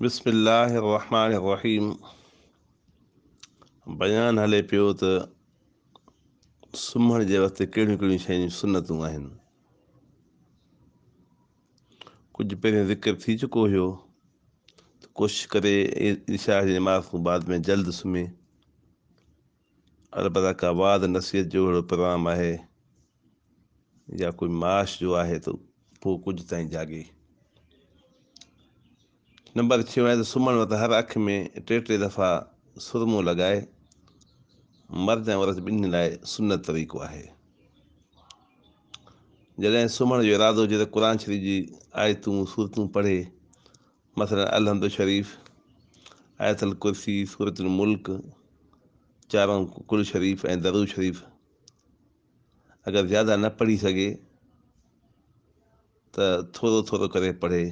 बिस्मिल्लाहिर्रहमानिर्रहीम। बयान हले पियो त सुम्हण जे वक़्तु कहिड़ियूं कहिड़ियूं शयूं सुनतूं आहिनि। कुझु पहिरियों ज़िक्र थी चुको हुयो त कोशिशि करे इशा जी नमाज़ खां बाद में जल्द सुम्हे। अलबत्ता का वाद नसीहत जो अहिड़ो प्रोग्राम आहे या कोई माश जो आहे त पोइ कुझु ताईं जाॻे। नंबर 6 आहे त सुम्हण वक़्तु हर अखि में टे दफ़ा सुरमो लॻाए। मर्द ऐं औरत ॿिन्हिनि लाइ सुनत तरीक़ो आहे। जॾहिं सुम्हण जो इरादो हुजे त क़ुर शरीफ़ जी आयतूं सूरतूं पढ़े, मसलन अलहम्द शरीफ़, आयतल कुर्सी, सूरतुल मुल्क, चारों कुल शरीफ़ ऐं दरूद शरीफ़। अगरि ज़्यादा न पढ़ी सघे त थोरो थोरो करे पढ़े,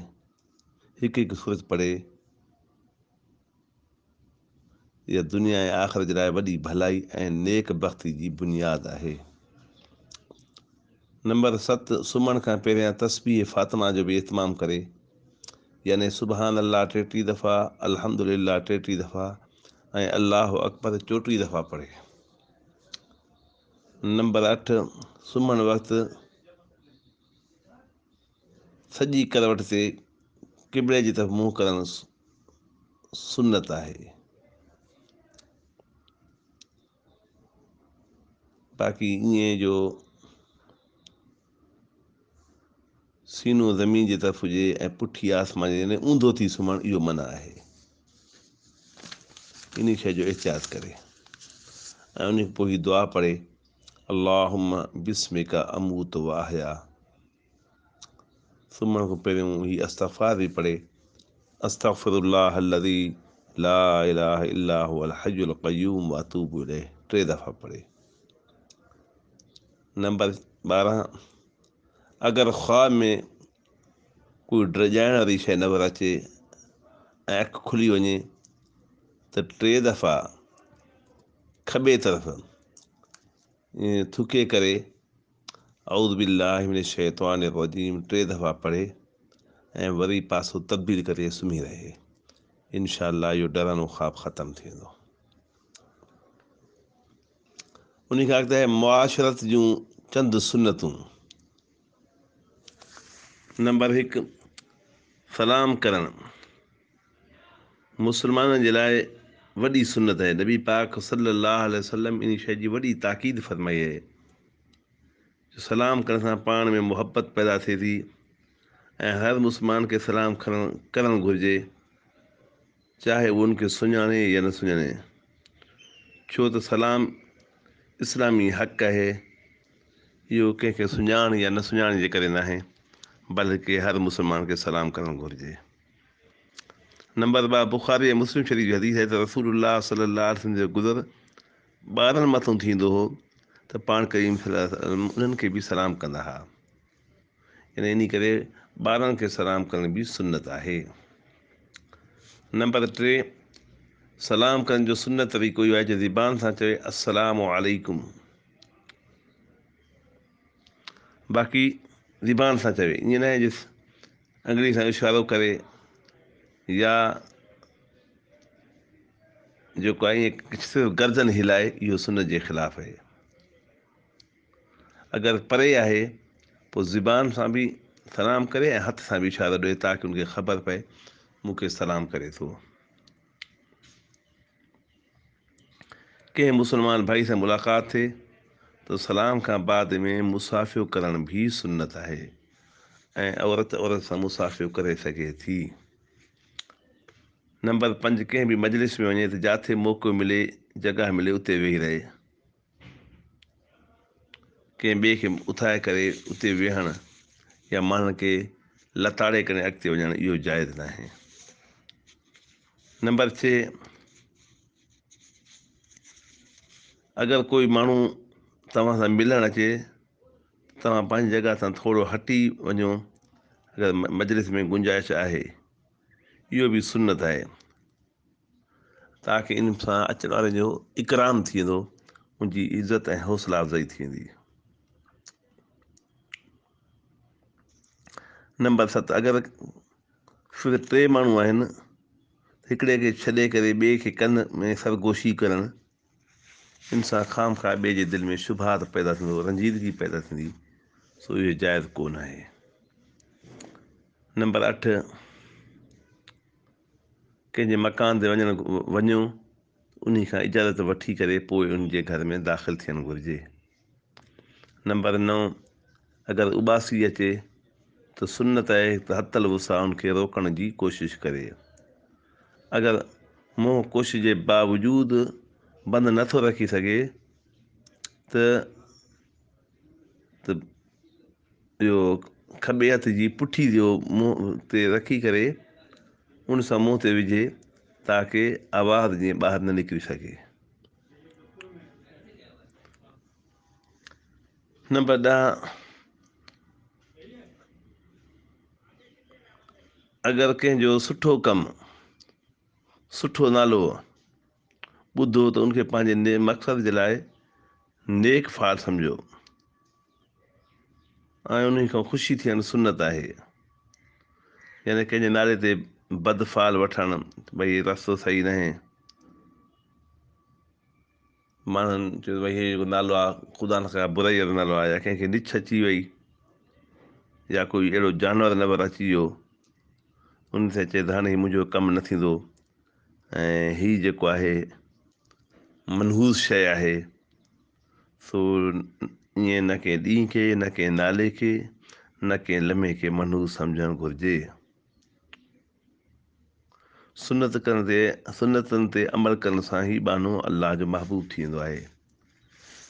हिकु हिकु सूरत पढ़े। इहा दुनिया ऐं आख़िरत जे लाइ वॾी भलाई ऐं नेक बख़्ती जी बुनियादु आहे। नंबर 7, सुम्हण खां पहिरियां तस्बीह फ़ातिमा जो बि इहतमाम करे, यानी सुबहान अल्लाह 33 दफ़ा, अल्हम्दुलिल्लाह 33 दफ़ा ऐं अल्लाहु अकबर 34 दफ़ा पढ़े। नंबर 8, सुम्हण वक़्तु सॼी करवट ते क़िबले जी तरफ़ मुंहुं करणु सुन्नत आहे। बाक़ी ईअं जो सीनो ज़मीन जी तरफ़ हुजे ऐं पुठी आसमान यानी ऊंधो थी सुम्हणु, इहो मना आहे। इन शइ जो एहतियात करे ऐं उन खां पोइ ही दुआ पढ़े, अल्लाहुम्मा बिस्मिका अमूत व अहया। सुम्हण खां पहिरियों ही इस्तग़फ़ार बि पढ़े, अस्तग़फिरुल्लाह अल्लज़ी ला इलाहा इल्ला हुवल हय्युल क़य्यूम व अतूबु इलैह 3 दफ़ा पढ़े। नंबर 12, अगरि ख़्वाब में कोई ड्रॼाइण वारी शइ नज़र अचे ऐं अखि खुली वञे त 3 दफ़ा खॿे तरफ़ थुके करे औज़ु बिल्लाहि मिनश शैतानिर रजीम 3 दफ़ा पढ़े ऐं वरी पासो तब्दील करे सुम्ही रहे। इंशाअल्लाह इहो डरानो ख़्वाब ख़तमु थी वेंदो। उन खां अॻिते मुआशरत जूं चंद सुनतूं। नंबर 1, सलाम करणु मुस्लमाननि जे लाइ वॾी सुनत आहे। नबी पाक सल्लल्लाहु अलैहि वसल्लम इन शइ जी वॾी ताक़ीद फरमाई आहे। सलाम करण सां पाण में मुहबत पैदा थिए थी ऐं हर मुस्लमान खे सलाम करणु घुरिजे, चाहे उहो उनखे सुञाणे या न सुञाणे। छो त सलाम इस्लामी हक़ आहे। इहो कंहिंखे सुञाण या न सुञाण जे करे न आहे, बल्कि हर मुस्लमान खे सलाम करणु घुरिजे। नंबर 2, बुख़ारी ऐं मुस्लिम शरीफ़ जी हदीस आहे त रसूलुल्लाह सल्लल्लाहु अलैहि वसल्लम जो गुज़र ॿारनि मथां थींदो हो त पाण करीम सल्लल्लाहु अलैहि वसल्लम उन्हनि खे बि सलाम कंदा हुआ। यानी इन करे ॿारनि खे सलाम करण बि सुन्नत आहे। नंबर 3, सलाम करण जो सुन्नत तरीक़ो इहो आहे जो ज़ुबान सां चवे अस्सलामु अलैकुम। बाक़ी ज़ुबान सां चवे, ईअं न आहे जो अंगड़ी सां इशारो करे या जेको आहे ईअं सिर्फ़ु गर्दन हिलाए, इहो सुन्नत जे ख़िलाफ़ु आहे। अगरि परे आहे पोइ ज़ुबान सां बि सलाम करे ऐं हथ सां बि इशारो ॾिए ताकी उनखे ख़बर पए मूंखे सलाम करे थो। कंहिं मुस्लमान भाई सां मुलाक़ात थिए त सलाम खां बाद में मुसाफ़ियो करण बि सुन्नत आहे ऐं औरत सां मुसाफ़ियो करे सघे थी। नंबर 5, कंहिं बि मजलिस में वञे त जिथे मौक़ो मिले, जॻह मिले, उते वेही रहे। कंहिं ॿिए खे उथाए करे उते वेहणु या माण्हुनि खे लताड़े करे अॻिते वञणु, इहो जाइज़ न आहे। नंबर 6, अगरि कोई माण्हू तव्हां सां मिलणु अचे, तव्हां पंहिंजी जॻह सां थोरो हटी वञो अगरि मजलिस में गुंजाइश आहे, इहो बि सुन्नत आहे ताकी इन सां अचण वारे जो इकराम थी वेंदो, उनजी इज़त ऐं हौसला अफ़ज़ाई थी वेंदी। नंबर 7, अगरि सिर्फ़ु 3 माण्हू आहिनि हिकिड़े खे छॾे करे ॿिए खे कन में सरगोशी करणु, इन सां ख़ामख़ा ॿिए जे दिलि में शुभात पैदा थींदो, रंजीदगी पैदा थींदी, सो इहो जाइज़ कोन आहे। नंबर 8, कंहिंजे मकान ते वञूं उन खां इजाज़त वठी करे पोइ उनजे घर में दाख़िल थियणु घुरिजे। नंबर 9, अगरि उबासी अचे त सुन्नत आहे त हतल वुसा उनखे रोकण जी कोशिशि करे। अगरि मुंहुं कोशिशि जे बावजूदि बंदि नथो रखी सघे त इहो खॿे हथ जी पुठी जो मुंहुं ते रखी करे उन सां मुंहं ते विझे ताकी आवाज़ जीअं ॿाहिरि न निकिरी सघे। नंबर 10, अगरि कंहिंजो सुठो कमु, सुठो नालो ॿुधो त उनखे पंहिंजे मक़सद जे लाइ नेक फाल सम्झो ऐं उन खां ख़ुशी थियणु सुन्नत आहे। यानी कंहिंजे नाले ते बदफ़ाल वठणु, भई रस्तो सही न आहे, माण्हुनि चयो भई इहो जेको नालो आहे ख़ुदा न करे बुराई वारो नालो आहे, या कंहिंखे निछ अची वई, या कोई अहिड़ो जानवर नंबर अची वियो, उन ते चए त हाणे मुंहिंजो कमु न थींदो, ऐं हीअ जेको आहे मनहूस शइ आहे, सो ईअं न कंहिं ॾींहं खे, न कंहिं नाले खे, न कंहिं लम्हे खे मनहूस सम्झणु घुरिजे। सुन्नतनि ते अमल करण सां ई बानो अलाह जो महबूब थी वेंदो आहे।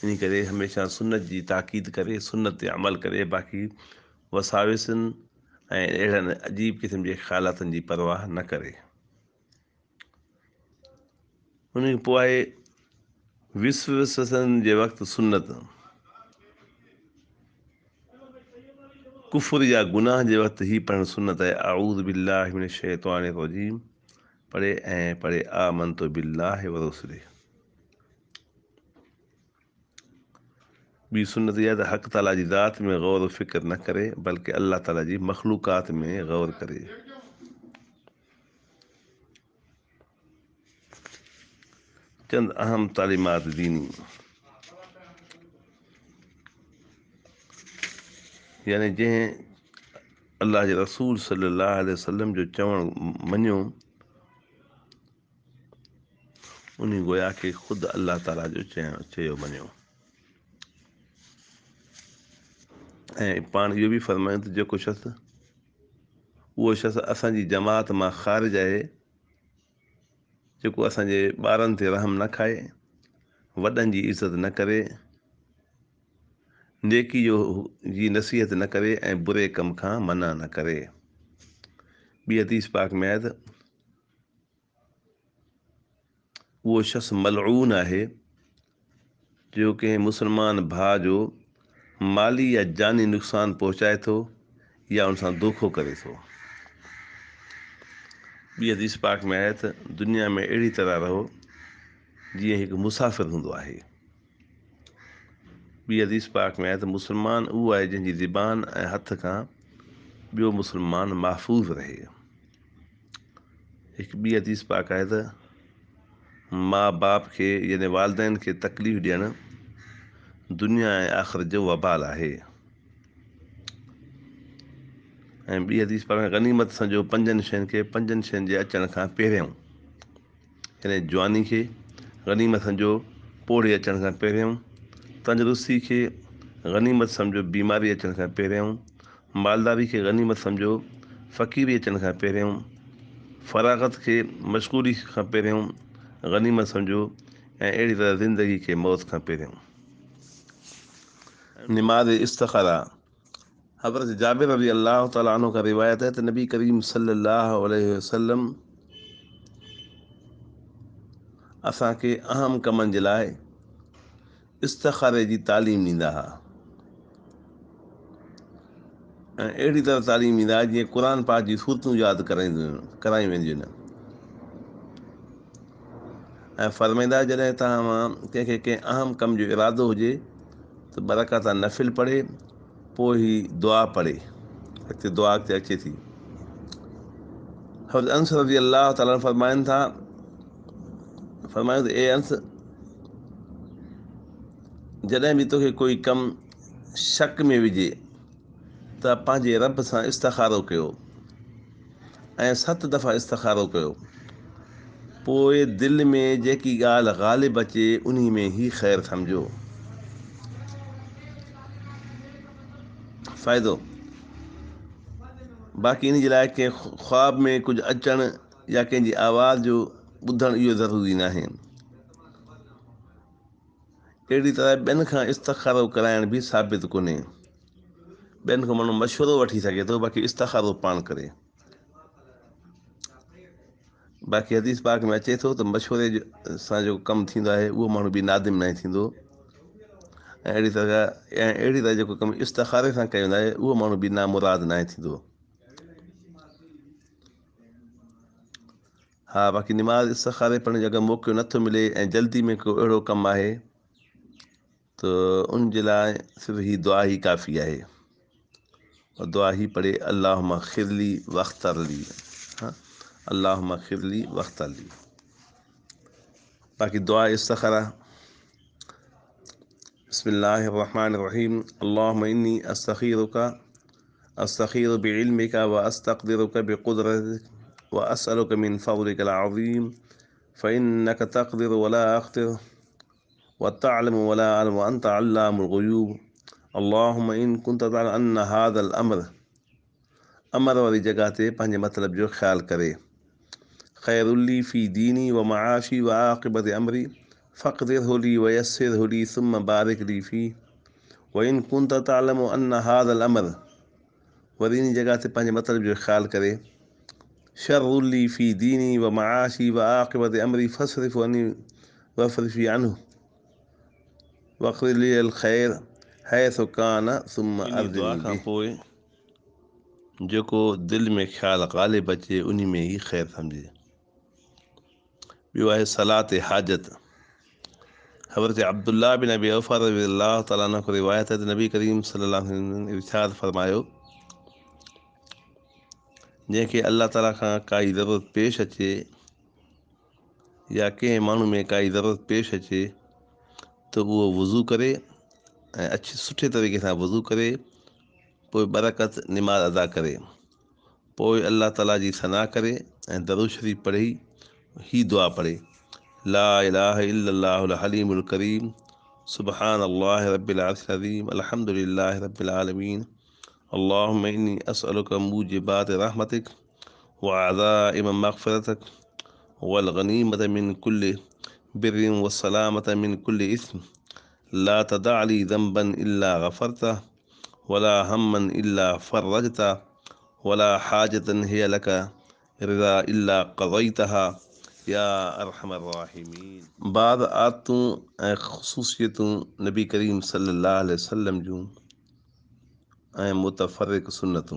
इन करे हमेशह सुन्नत जी ताक़ीद करे, सुन्नत ते अमल करे, बाक़ी वसाविसनि ऐं अहिड़नि अजीब क़िस्म जे ख़्यालातनि जी परवाह न करे। उन खां पोइ आहे विसवसनि जे वक़्तु सुन्नत, कुफर या गुनाह जे वक़्तु ही पढ़णु सुन्नत आहे, अऊज़ु बिल्लाहि मिनश शैतानिर रजीम पढ़े ऐं पढ़े आमनतु बिल्लाहि व रुसुलिही। ॿी सुन्नत इहा त हक़ ताला जी ज़ात में गौर फ़िक्र न करे, बल्कि अल्लाह ताला जी मख़लूक़ात में गौर करे। चंद अहम तालीमात दीनी, यानी जंहिं अल्लाह जे रसूल सल्लल्लाहु अलैहि वसल्लम जो चवणु मञियो, उन गोया खे ख़ुदि अल्लाह ताला जो चयो मञियो। ऐं पाण इहो बि फ़रमायूं त जेको शख़्स, उहो शख़्स असांजी जमात मां ख़ारिज आहे, जेको असांजे ॿारनि ते रहम न खाए, वॾनि जी इज़त न करे, नेकी जी नसीहत न करे, ऐं बुरे कम खां मना न करे। ॿी हदीस पाक में आहे त उहो शख़्स मलऊन आहे जो कंहिं मुस्लमान भाउ जो माली या जानी नुक़सानु पहुचाए थो या उन सां धोखो करे थो। ॿी हदीस पाक में आहे त दुनिया में अहिड़ी तरह रहो जीअं हिकु मुसाफ़िर हूंदो आहे। ॿी हदीस पाक में आहे त मुस्लमान उहो आहे जंहिंजी ज़ुबान ऐं हथ खां ॿियो मुस्लमान महफ़ूज़ रहे। हिकु ॿी हदीस पाक आहे त माउ बाप खे यानी वालदेन खे तकलीफ़ ॾियणु दुनिया ऐं आख़िरत जो वबाल आहे। ऐं ॿी हदीस पाक में गनीमत सम्झो पंजनि शयुनि जे अचण खां पहिरियों, यानी जवानी खे गनीमत सम्झो पोड़े अचण खां पहिरियों, तंदुरुस्ती खे गनीमत सम्झो बीमारी अचण खां पहिरियों, मालदारी खे गनीमत सम्झो फ़क़ीरी अचण खां पहिरियों, फ़राग़त खे मशगूली खां पहिरियों गनीमत सम्झो, ऐं अहिड़ी तरह ज़िंदगी खे मौत खां पहिरियों। निमाज़ इस्तिख़ारा, हज़रत जाबिर रज़ी अल्लाह तआला अन्हु का रिवायत है त नबी करीम सल्लल्लाहु अलैहि वसल्लम असांखे अहम कमनि जे लाइ इस्तिख़ारे जी तालीम ॾींदा हुआ, ऐं अहिड़ी तरह तालीम ॾींदा हुआ जीअं क़ुर पाक जी सूरतूं यादि करायूं वेंदियूं आहिनि। ऐं फ़रमाईंदा जॾहिं तव्हां कंहिंखे कंहिं अहम कम जो इरादो हुजे त बरक़ाता नफ़िल पढ़े, पोइ ई दुआ पढ़े, हिते दुआ अॻिते अचे थी। हज़रत अनस रज़ी अल्लाह ताला फरमाइनि था, फरमायो त ए अंस, जॾहिं बि तोखे कोई कमु शक में विझे त पंहिंजे रब सां इस्तिखारो कयो ऐं 7 दफ़ा इस्तिखारो कयो, पोइ दिलि में जेकी ॻाल्हि ग़ालिब अचे उन में ई ख़ैरु सम्झो। फ़ाइदो, बाक़ी इन जे लाइ कंहिं ख़्वाब में कुझु अचणु या कंहिंजी आवाज़ जो ॿुधणु इहो ज़रूरी न आहे। अहिड़ी तरह ॿियनि खां इस्तिखारो कराइण बि साबित कोन्हे। ॿियनि खां माण्हू मशवरो वठी सघे थो, बाक़ी इस्तिखारो पाण करे। बाक़ी हदीस पाक में अचे थो त मशवरे सां जेको कमु थींदो आहे उहो माण्हू बि नादिम न थींदो, ऐं अहिड़ी तरह जेको कमु इस्तिखारे सां कयो वेंदो आहे उहो माण्हू बि नामुराद न थींदो। हा, बाक़ी निमाज़ इस्तिखारे पढ़ण जो अगरि मौक़ो नथो मिले ऐं जल्दी में को अहिड़ो कमु आहे त उन जे लाइ सिर्फ़ु ही दुआ ई काफ़ी आहे। और दुआ ही पढ़े, अल्लाहुम्मा ख़िरली वख़्तरली, हाँ, अल्लाहुम्मा ख़िरली वख़्तरली। बाक़ी दुआ इस्तिखारा, बिस्मिल्लाहिर्रहमानिर्रहीम, अल्लाहुम्मा इन्नी अस्तख़ीरुका बिइल्मिका व अस्तक़दिरुका बिक़ुदरतिक व असअलुका मिन फ़ज़लिकल अज़ीम फ़इन्नका तक़दिरु वला अक़दिर व तअलमु वला अअलम व अंत अल्लामुल ग़ुयूब। अल्लाहुम्मा इन कुन्त तअलमु अन्न हाज़ल अमर वारी जॻह ते पंहिंजे मतिलब जो ख़्यालु करे, ख़ैरुल्ली फ़ी दीनी व मआशी व आक़िबत अमरी फ़क़दिरहु ली व यस्सिरहु ली सुम्मा बारिक ली फ़ी। व इन कुन्त तअलमु अन्न हाज़ल अमर, वरी इन जॻह ते पंहिंजे मतिलब जो ख़्यालु करे, शर्रुल्ली फ़ी दीनी व मआशी व आक़िबत अमरी फ़स्रिफ़ अनी वफ़रिफ़ी अन्हु वक़्दिर ली अल ख़ैर हैसु कान सुम्मा अर्ज़िनी बिह। पोइ जेको दिलि में ख़्यालु ग़ालिब अचे उन में ई ख़ैरु सम्झे। ॿियो आहे सलात हाजत। हज़रत अब्दुल्लाह बिन अबी औफ़ा रज़ियल्लाहु तआला अन्हु खां रिवायत है त नबी करीम सल्लल्लाहु अलैहि वसल्लम ने इरशाद फरमायो, जंहिंखे अल्लाह ताला खां काई ज़रूरत पेश अचे या कंहिं माण्हू में काई ज़रूरत पेश अचे त उहो वज़ू करे ऐं सुठे तरीक़े सां वज़ू करे, पोइ बरकत निमाज़ अदा करे, पोइ अल्लाह ताला जी सना करे ऐं दरूद शरीफ़ पढ़ी ही दुआ पढ़े, ला इलाहा इल्लल्लाहुल हलीमुल करीम सुब्हानल्लाहि रब्बिल अर्शिल अज़ीम अल्हम्दुलिल्लाहि रब्बिल आलमीन अल्लाहुम्मा इन्नी असअलुका मूजिबात रहमतिक व अज़ाइम मग़फ़िरतिक वल गनीमत मिन कुल्लि बिर्रिन व सलामत मिन कुल्लि इस्म ला तदअ ली ज़ंबन इल्ला गफ़रतह वला हम्मन इल्ला फ़र्रजतह वला हाजतन हिय लका रिज़ा इल्ला क़ज़यतहा या अरहमर राहिमीन। बाद आतूं ऐं ख़ुसूसियतूं नबी करीम सल्लल्लाहु अलैहि वसल्लम जूं ऐं मुतफ़र्रिक़ सुन्नत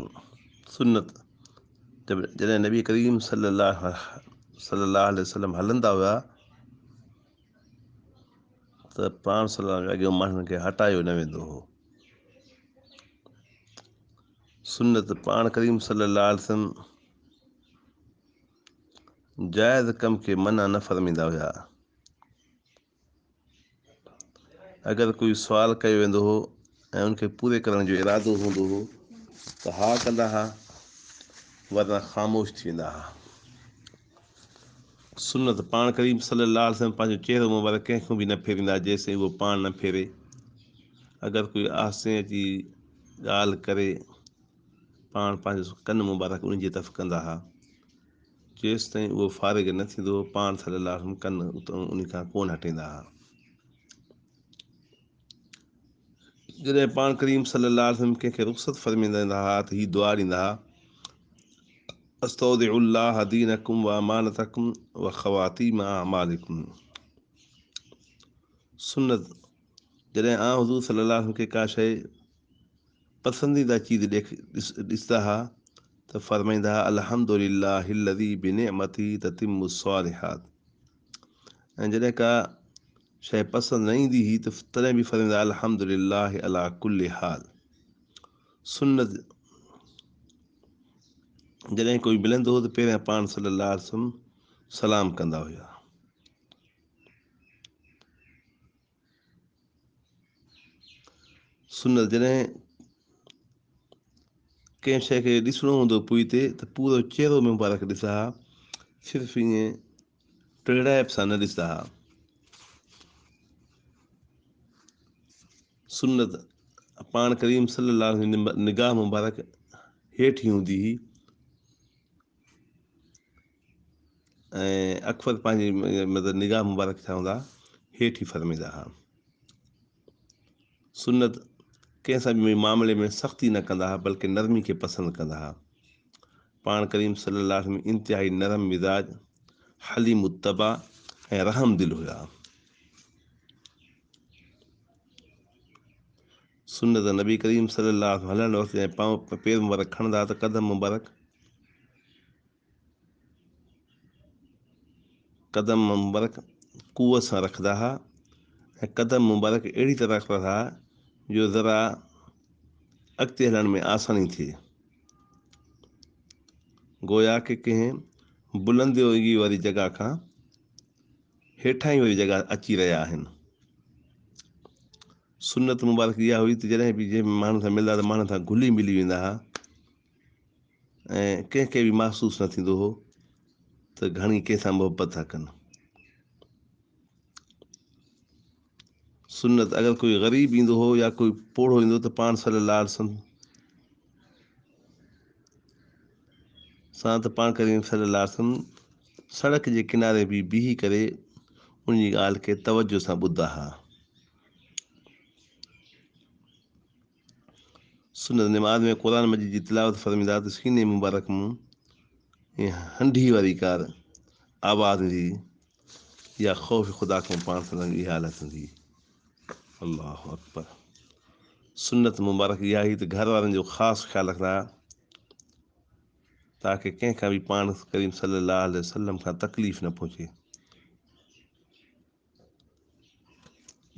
जॾहिं नबी करीम सल्लल्लाहु अलैहि वसल्लम हलंदा हुआ त पाण सल्लल्लाहु अॻियों माण्हुनि खे हटायो न वेंदो हो। सुन्नत पाण करीम सल्लल्लाहु अलैहि वसल्लम जाइज़ कम खे मना न फ़रमाईंदा हुआ। अगरि कोई सुवाल कयो वेंदो हो ऐं उनखे पूरे करण जो इरादो हूंदो हो त हा कंदा हुआ, वरना ख़ामोश थी वेंदा हुआ। सुन्नत पाण करीम सल्लल्लाहु अलैहि वसल्लम पंहिंजो चहिरो मुबारक कंहिंखां बि न फेरींदा जेसिताईं उहो पाण न फेरे। अगरि कोई आसे जी ॻाल्हि करे पाण पंहिंजो कनु मुबारक उन जी तरफ़ कंदा हुआ, जेसिताईं उहो फारिग न थींदो पाण सल्लल्लाहु अलैहि वसल्लम कनु उन खां कोन हटींदा हुआ। जॾहिं पाण करीम सल्लल्लाहु अलैहि वसल्लम कंहिंखे रुख़्सत फ़रमाईंदा हुआ त हीअ दुआ ॾींदा हुआ, अस्तौदिउल्लाह दीनकुम व अमानतकुम व ख़वातीम अमालिकुम। सुन्नत जॾहिं हुज़ूर सल्लल्लाहु अलैहि वसल्लम खे का शइ पसंदीदा चीज़ ॾिसंदा हुआ त फ़रमाईंदा हुआ अल्हम्दुलिल्लाहिल्लज़ी बिनिअमतिही ततिम्मुस्सालिहात। ऐं जॾहिं का शइ पसंदि न ईंदी हुई त तॾहिं बि फ़रमाईंदा अल्हम्दुलिल्लाहि अला कुल्लि हाल। सुन्नत जॾहिं कोई मिलंदो हो त पहिरियां पाण सल्लल्लाहु अलैहि वसल्लम सलाम कंदा हुया। सुनत जॾहिं कंहिं शइ खे ॾिसणो हूंदो पुई ते त पूरो चहिरो मुबारक ॾिसंदा हुआ, सिर्फ़ु ईअं टेड़ाइप सां न ॾिसंदा हुआ। सुनत पाण करीम सल्लल्लाहु अलैहि वसल्लम जी निगाह मुबारक हेठि हूंदी हुई ऐं अकबर पंहिंजी मतिलबु निगाह मुबारक छा हूंदा हेठि फरमाईंदा हुआ। सुनत कंहिं सां बि मामले में सख़्ती न कंदा हुआ, बल्कि नरमी खे पसंदि कंदा हुआ। पाण करीम सल्लल्लाहु अलैहि वसल्लम इंतिहाई नरम मिज़ाज, हलीम मुत्तबा ऐं रहम दिल हुया। सुनत नबी करीम सल्लल्लाहु अलैहि वसल्लम हलण वक़्तु ऐं पांव पेर मुबारक खणंदा त कदम मुबारक कुवत सां रखंदा हुआ ऐं कदम मुबारक अहिड़ी तरह रखंदा हुआ जो ज़रा अॻिते हलण में आसानी थिए, गोया के कंहिं बुलंदी वारी जॻह खां हेठां वारी जॻह अची रहिया आहिनि। सुनत मुबारक इहा हुई त जॾहिं बि जंहिं माण्हू सां मिलंदा त माण्हू सां घुली मिली वेंदा हुआ ऐं कंहिंखे बि महसूसु न थींदो हो त घणी कंहिंसां मुहबत था कनि। सुनत अगरि कोई ग़रीब ईंदो हो या कोई पोढ़ो ईंदो त पाण सल्लल्लाहु अलैहि वसल्लम सां त पाण करीम सल्लल्लाहु अलैहि वसल्लम सड़क जे किनारे बि बीही करे उन जी ॻाल्हि खे तवजो सां ॿुधंदा हुआ। सुनत निमाज़ में क़ुर मजीद जी तिलावत फरमाईंदा त सीने मुबारक मूं ईअं हंढी वारी कार आवाज़ ईंदी या ख़ौफ़ ख़ुदा खां पाण सल्लल्लाहु अलैहि वसल्लम जी हालत हूंदी। अल्लाहु अकबर। सुनत मुबारक इहा हुई त घर वारनि जो ख़ासि ख़्यालु रखंदा ताकी कंहिंखां बि पाण करीम सल्लल्लाहु अलैहि वसल्लम खां तकलीफ़ न पहुचे।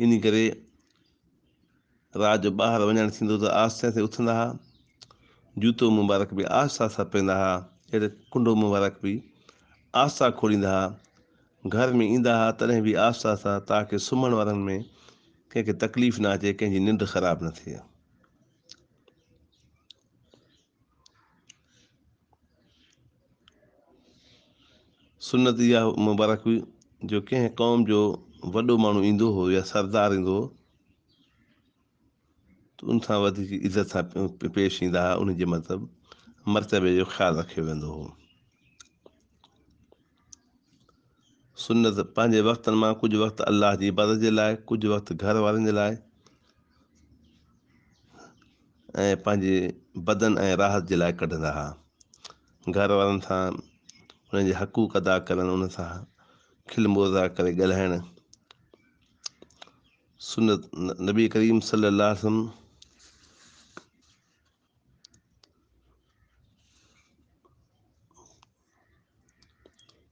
इन करे राति जो ॿाहिरि वञणु थींदो त आहिस्ते आहिस्ते उथंदा हुआ, जूतो मुबारक बि आहिस्ता आहिस्ता पाईंदा हुआ, अहिड़े कुंडो मुबारक बि आहिस्ता खोलींदा हुआ, घर में ईंदा हुआ तॾहिं बि आहिस्ता आहिस्ता ताकी सुम्हण वारनि में कंहिंखे तकलीफ़ न अचे, कंहिंजी निंड ख़राबु न थिए। सुनत इहा मुबारक हुई जो कंहिं क़ौम जो वॾो माण्हू ईंदो हो या सरदार ईंदो हो त उन सां वधीक इज़त सां पेश ईंदा हुआ, उनजे मतिलबु मर्तबे जो ख़्यालु रखियो वेंदो हो। सुनत पंहिंजे वक़्तनि मां कुझु वक़्तु अलाह जी इबादत जे लाइ, कुझु वक़्तु घर वारनि जे लाइ ऐं पंहिंजे बदन ऐं राहत जे लाइ कढंदा हुआ। घर वारनि सां उन्हनि जे हक़ूक़ अदा करणु, उन सां खिल मज़ाक करे ॻाल्हाइणु। सुनत नबी करीम सल्लल्लाहु अलैहि वसल्लम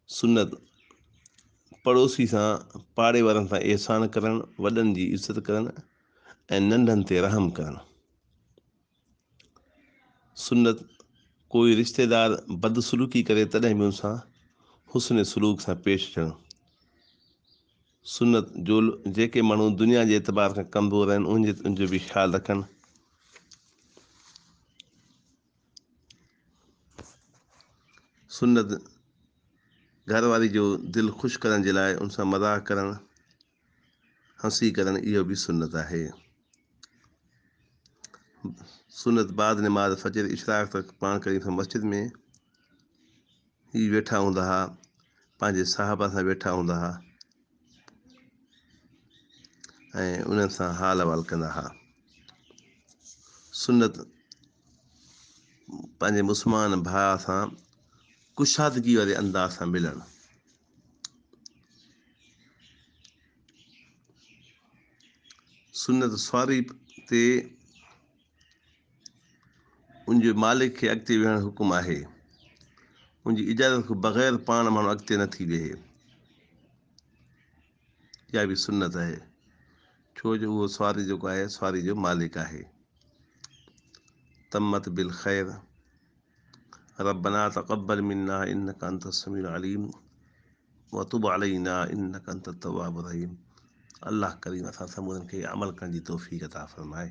सुनत पड़ोसी सां पाड़े वारनि सां एहसान करणु, वॾनि जी इज़त करणु ऐं नंढनि ते रहम करणु। सुनत कोई रिश्तेदार बदसलूकी करे तॾहिं बि उन सां हुस्न सलूक सां पेश थियणु। सुनत जो जेके माण्हू दुनिया जे एतबार खां कमज़ोर आहिनि उनजो बि ख़्यालु रखनि। सुनत घरवारी जो दिलि ख़ुशि करण जे लाइ उन सां मज़ाक करणु, हंसी करणु, इहो बि सुनत आहे। सुनत बाद निमाज़ फजर इशराक तक पाण करीम मस्जिद में ही वेठा हूंदा हुआ, पंहिंजे साहबा सां वेठा हूंदा हुआ ऐं उन्हनि सां हाल अहिवाल कंदा हुआ। सुनत पंहिंजे मुस्लमान भाउ सां कुशादगी वारे अंदाज़ सां मिलणु। सुनत सवारी ते उनजे मालिक खे अॻिते वेहण हुकुम आहे, उनजी इजाज़त खां बग़ैर पाण माण्हू अॻिते न थी वेहे, इहा बि सुनत आहे, छो जो उहो सवारी जेको आहे सवारी जो मालिक आहे। तमत बिल ख़ैर रब्बना तक़ब्बल मिन्ना इन्नका अंतस समीउल अलीम व तुब अलैना इन्नका अंतत तव्वाबुर रहीम। अल्लाह करीम असां सभु खे अमल करण जी तौफ़ीक़ अता फ़रमाए।